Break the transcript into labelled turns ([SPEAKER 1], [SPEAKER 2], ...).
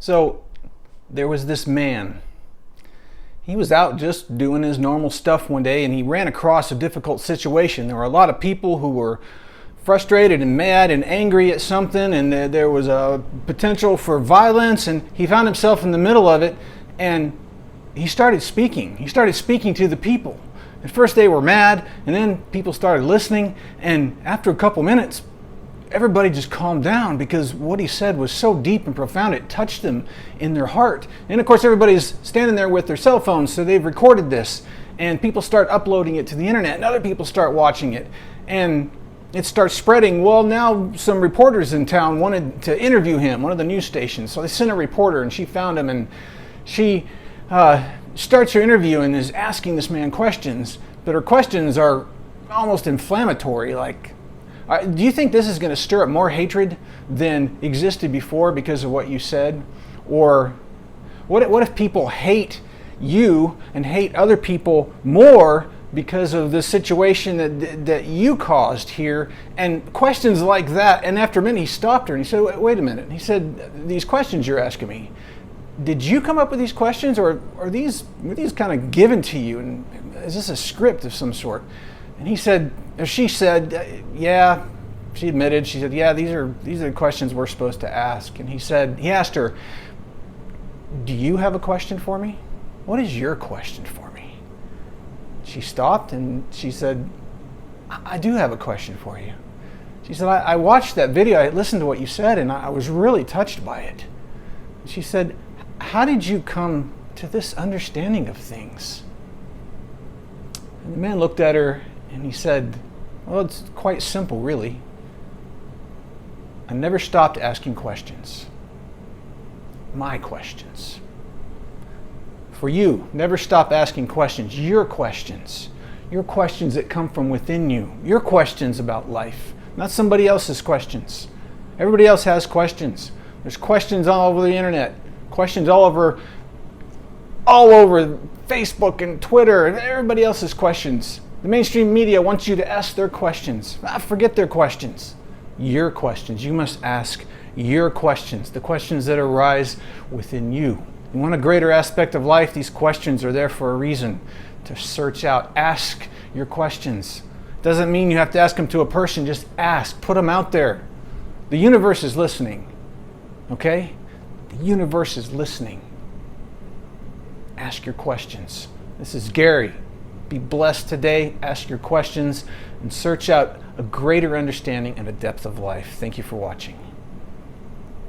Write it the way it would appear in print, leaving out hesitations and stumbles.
[SPEAKER 1] So there was this man. He was out just doing his normal stuff one day, and he ran across a difficult situation. There were a lot of people who were frustrated and mad and angry at something, and there was a potential for violence, and he found himself in the middle of it, and he started speaking. He started speaking to the people. At first they were mad, and then people started listening, and after a couple minutes, everybody just calmed down because what he said was so deep and profound, it touched them in their heart. And of course, everybody's standing there with their cell phones, so they've recorded this, and people start uploading it to the internet, and other people start watching it, and it starts spreading. Well, now some reporters in town wanted to interview him, one of the news stations, so they sent a reporter, and she found him, and she starts her interview and is asking this man questions, but her questions are almost inflammatory, like, do you think this is going to stir up more hatred than existed before because of what you said? Or what if people hate you and hate other people more because of the situation that you caused here? And questions like that. And after a minute, he stopped her and he said, wait a minute. He said, these questions you're asking me, did you come up with these questions, or were these kind of given to you? And is this a script of some sort? And he said, or she said, yeah. She admitted. She said, yeah, these are the questions we're supposed to ask. And he asked her, do you have a question for me? What is your question for me? She stopped and she said, I do have a question for you. She said, I watched that video. I listened to what you said, and I was really touched by it. She said, how did you come to this understanding of things? And the man looked at her and he said, well, it's quite simple, really. I never stopped asking questions. My questions. For you, never stop asking questions. Your questions. Your questions that come from within you. Your questions about life, not somebody else's questions. Everybody else has questions. There's questions all over the internet. Questions all over Facebook and Twitter, and everybody else's questions. The mainstream media wants you to ask their questions. Forget their questions. Your questions. You must ask your questions, the questions that arise within you. You want a greater aspect of life? These questions are there for a reason, to search out. Ask your questions. Doesn't mean you have to ask them to a person. Just ask. Put them out there. The universe is listening. Okay? The universe is listening. Ask your questions. This is Gary. Be blessed today. Ask your questions and search out a greater understanding and a depth of life. Thank you for watching.